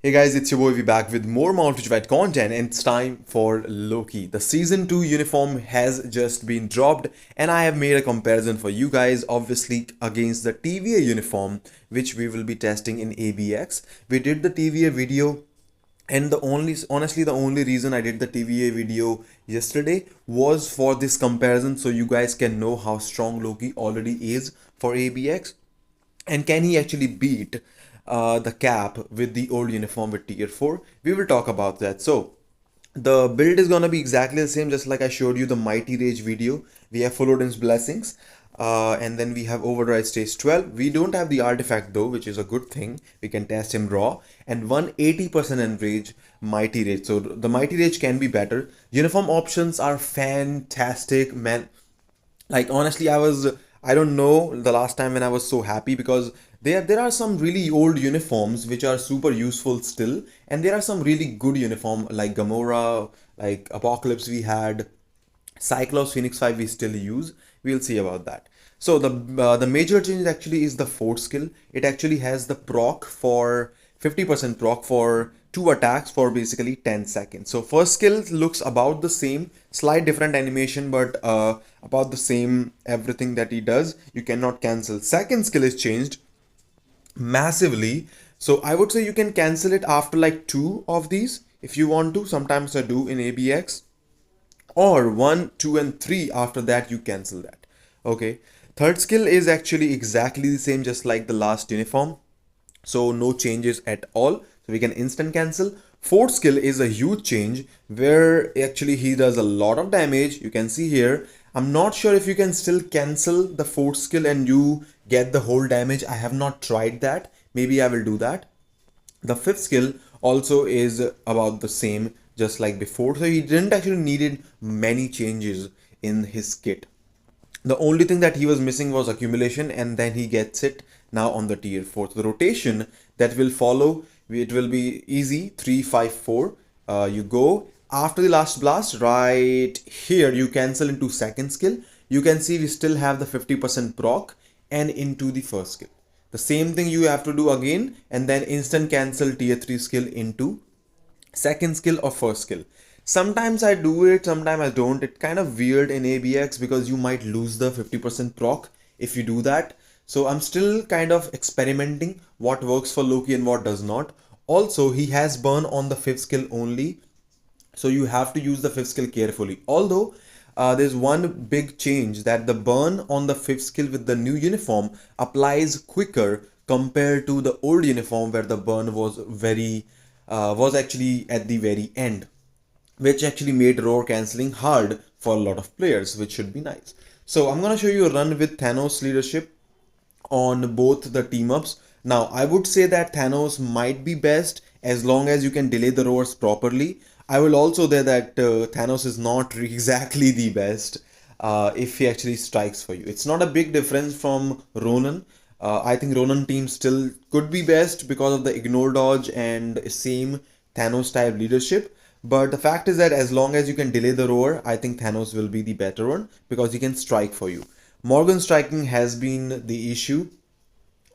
Hey guys, it's your boy V back with more Mount White content, and it's time for Loki. The season 2 uniform has just been dropped, and I have made a comparison for you guys, obviously against the TVA uniform, which we will be testing in ABX. We did the TVA video, and honestly, the only reason I did the TVA video yesterday was for this comparison, so you guys can know how strong Loki already is for ABX. And can he actually beat the cap with the old uniform with tier 4? We will talk about that. So the build is gonna be exactly the same, just like I showed you the Mighty Rage video. We have Full Odin's Blessings, and then we have Overdrive Stage 12. We don't have the artifact though, which is a good thing. We can test him raw, and 180% enrage Mighty Rage. So the Mighty Rage can be better. Uniform options are fantastic, man. Like honestly, I don't know the last time when I was so happy, because there are some really old uniforms which are super useful still, and there are some really good uniform like Gamora, like Apocalypse we had, Cyclops, Phoenix 5 we still use. We'll see about that. So the major change actually is the fourth skill. It actually has the proc for 50% proc for two attacks for basically 10 seconds. So first skill looks about the same, slight different animation, but about the same everything that he does. You cannot cancel. Second skill is changed massively. So I would say you can cancel it after like two of these if you want to. Sometimes I do in ABX, or 1, 2, and 3. After that you cancel that. Okay, third skill is actually exactly the same, just like the last uniform, so no changes at all, so we can instant cancel. Fourth skill is a huge change where actually he does a lot of damage. You can see here, I'm not sure if you can still cancel the fourth skill and you get the whole damage. I have not tried that, maybe I will do that. The fifth skill also is about the same, just like before, so he didn't actually needed many changes in his kit. The only thing that he was missing was accumulation, and then he gets it now on the tier 4. So the rotation that will follow, it will be easy, 3 5 4. You go after the last blast right here, you cancel into second skill. You can see we still have the 50% proc, and into the first skill the same thing you have to do again, and then instant cancel tier 3 skill into second skill or first skill. Sometimes I do it, sometimes I don't. It's kind of weird in ABX because you might lose the 50% proc if you do that. So I'm still kind of experimenting what works for Loki and what does not. Also, he has burn on the fifth skill only, so you have to use the fifth skill carefully. Although there's one big change, that the burn on the fifth skill with the new uniform applies quicker compared to the old uniform where the burn was actually at the very end, which actually made roar cancelling hard for a lot of players, which should be nice. So I'm gonna show you a run with Thanos leadership on both the team ups. Now, I would say that Thanos might be best as long as you can delay the roars properly. I will also say that Thanos is not exactly the best if he actually strikes for you. It's not a big difference from Ronan. I think Ronan team still could be best because of the ignore dodge and same Thanos type leadership. But the fact is that as long as you can delay the roar, I think Thanos will be the better one because he can strike for you. Morgan striking has been the issue.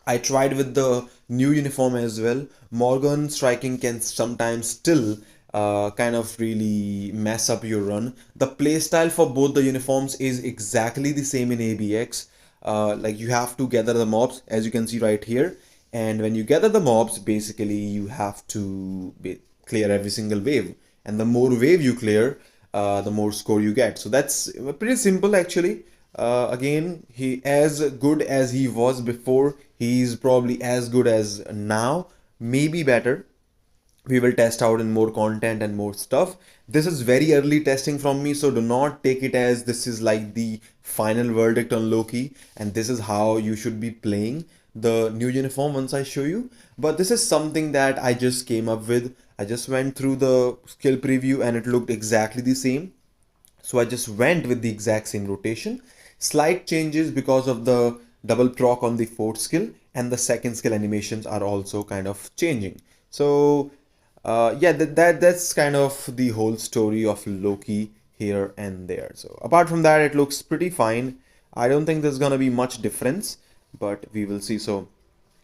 I tried with the new uniform as well. Morgan striking can sometimes still kind of really mess up your run. The playstyle for both the uniforms is exactly the same in ABX. Like you have to gather the mobs, as you can see right here. And when you gather the mobs, basically you have to clear every single wave. And the more wave you clear, the more score you get. So that's pretty simple actually. Again, he as good as he was before, he's probably as good as now, maybe better. We will test out in more content and more stuff. This is very early testing from me, so do not take it as this is like the final verdict on Loki and this is how you should be playing the new uniform once I show you. But this is something that I just came up with. I just went through the skill preview and it looked exactly the same, so I just went with the exact same rotation. Slight changes because of the double proc on the fourth skill, and the second skill animations are also kind of changing. So yeah, that's kind of the whole story of Loki here and there. So apart from that, it looks pretty fine. I don't think there's gonna be much difference, but we will see. So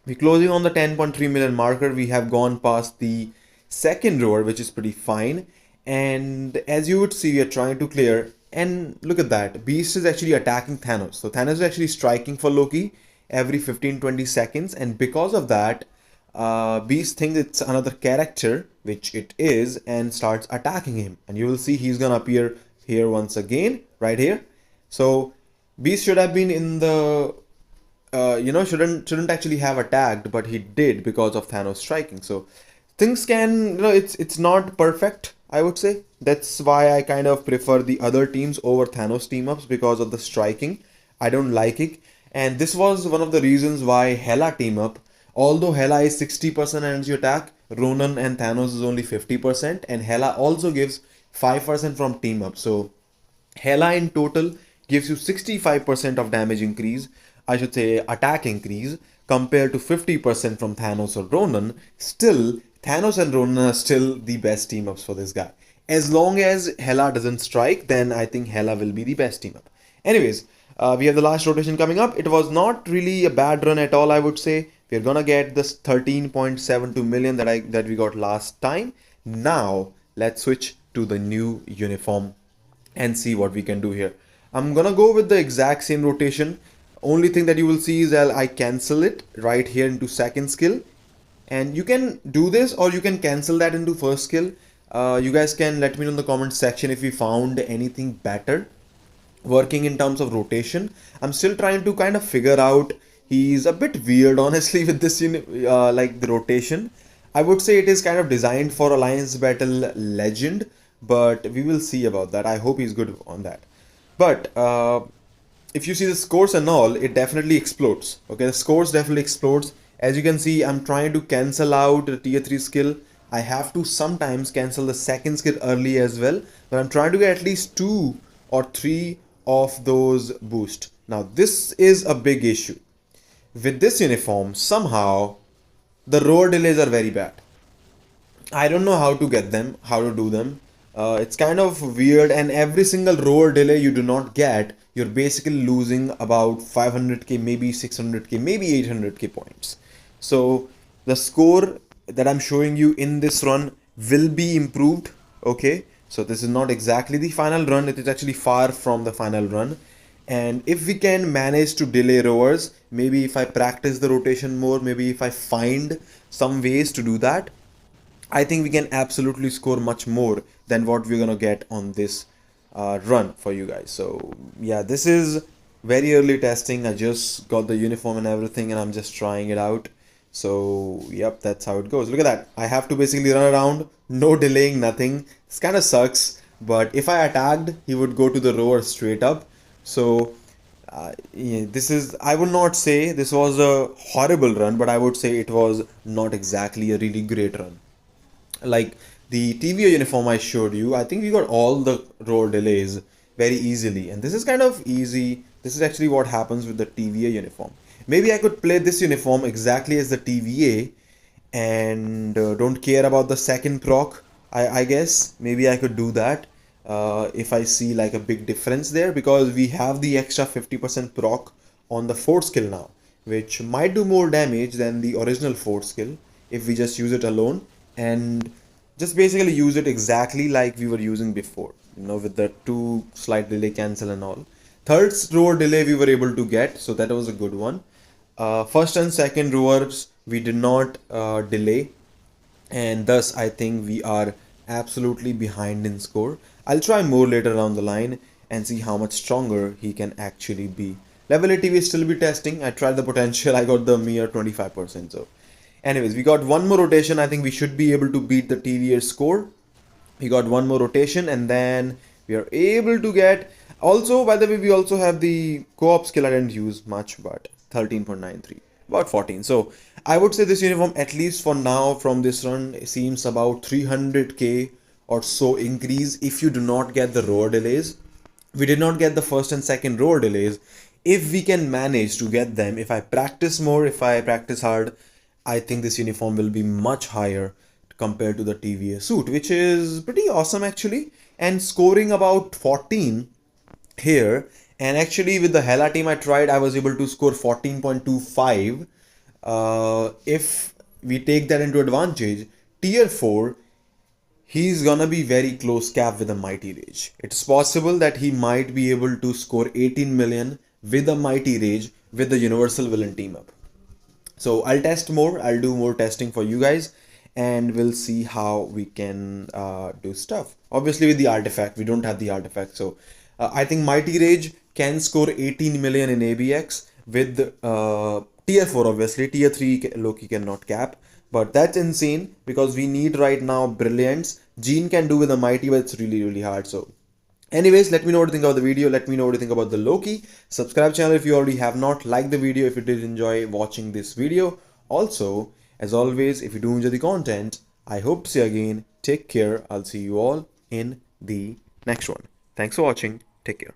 We're closing on the 10.3 million marker. We have gone past the second roar, which is pretty fine. And as you would see, we are trying to clear. And look at that. Beast is actually attacking Thanos. So Thanos is actually striking for Loki every 15-20 seconds. And because of that, Beast thinks it's another character, which it is, and starts attacking him. And you will see he's gonna appear here once again, right here. So Beast should have been in the shouldn't actually have attacked, but he did because of Thanos striking. So things can, it's not perfect, I would say. That's why I kind of prefer the other teams over Thanos team ups, because of the striking. I don't like it. And this was one of the reasons why Hela team up, although Hela is 60% energy attack, Ronan and Thanos is only 50%, and Hela also gives 5% from team up. So Hela in total gives you 65% of damage increase, I should say attack increase, compared to 50% from Thanos or Ronan. Still, Thanos and Ronan are still the best team ups for this guy. As long as Hela doesn't strike, then I think Hela will be the best team up. Anyways, we have the last rotation coming up. It was not really a bad run at all, I would say. We're gonna get this 13.72 million that we got last time. Now, let's switch to the new uniform and see what we can do here. I'm gonna go with the exact same rotation. Only thing that you will see is that I cancel it right here into second skill. And you can do this, or you can cancel that into first skill. You guys can let me know in the comment section if you found anything better working in terms of rotation. I'm still trying to kind of figure out. He's a bit weird, honestly, with this like the rotation. I would say it is kind of designed for Alliance Battle Legend, but we will see about that. I hope he's good on that. But if you see the scores and all, it definitely explodes. Okay, the scores definitely explodes. As you can see, I'm trying to cancel out the tier 3 skill. I have to sometimes cancel the second skill early as well, but I'm trying to get at least 2 or 3 of those boost. Now this is a big issue. With this uniform, somehow the roar delays are very bad. I don't know how to get them, how to do them. It's kind of weird, and every single roar delay you do not get, you're basically losing about 500k, maybe 600k, maybe 800k points. So the score that I'm showing you in this run will be improved. Okay, so this is not exactly the final run, it is actually far from the final run. And if we can manage to delay roars, maybe if I practice the rotation more, maybe if I find some ways to do that, I think we can absolutely score much more than what we're gonna get on this run for you guys. So yeah, this is very early testing. I just got the uniform and everything, and I'm just trying it out. So yep, that's how it goes. Look at that. I have to basically run around, no delaying, nothing. This kind of sucks, but if I attacked, he would go to the rower straight up. So yeah, this is, I would not say this was a horrible run, but I would say it was not exactly a really great run. Like the TVA uniform I showed you, I think we got all the roll delays very easily, and this is kind of easy. This is actually what happens with the TVA uniform. Maybe I could play this uniform exactly as the TVA and don't care about the second proc. I guess maybe I could do that if I see like a big difference there, because we have the extra 50% proc on the fourth skill now, which might do more damage than the original fourth skill if we just use it alone, and just basically use it exactly like we were using before, with the 2 slight delay cancel and all. Third roar delay we were able to get, so that was a good one. First and second roars we did not delay, and thus I think we are absolutely behind in score. I'll try more later down the line and see how much stronger he can actually be. Level 80 we still be testing. I tried the potential, I got the mere 25%. So anyways, we got one more rotation. I think we should be able to beat the TVA score. We got one more rotation, and then we are able to get, also by the way, we also have the co-op skill. I didn't use much, but 13.93, about 14. So I would say this uniform, at least for now from this run, seems about 300k or so increase if you do not get the roar delays. We did not get the first and second roar delays. If we can manage to get them, if I practice more, if I practice hard, I think this uniform will be much higher compared to the TVA suit, which is pretty awesome actually. And scoring about 14 here, and actually with the Hela team I tried, I was able to score 14.25. if we take that into advantage, tier 4, he's gonna be very close cap with a Mighty Rage. It's possible that he might be able to score 18 million with a Mighty Rage with the Universal Villain team up. So I'll test more, I'll do more testing for you guys, and we'll see how we can do stuff. Obviously with the artifact, we don't have the artifact. So I think Mighty Rage can score 18 million in ABX with tier 4, obviously. Tier 3 Loki cannot cap. But that's insane because we need right now brilliance. Gene can do with a Mighty, but it's really, really hard. So anyways, let me know what you think about the video. Let me know what you think about the Loki. Subscribe channel if you already have not. Like the video if you did enjoy watching this video. Also, as always, if you do enjoy the content, I hope to see you again. Take care. I'll see you all in the next one. Thanks for watching. Take care.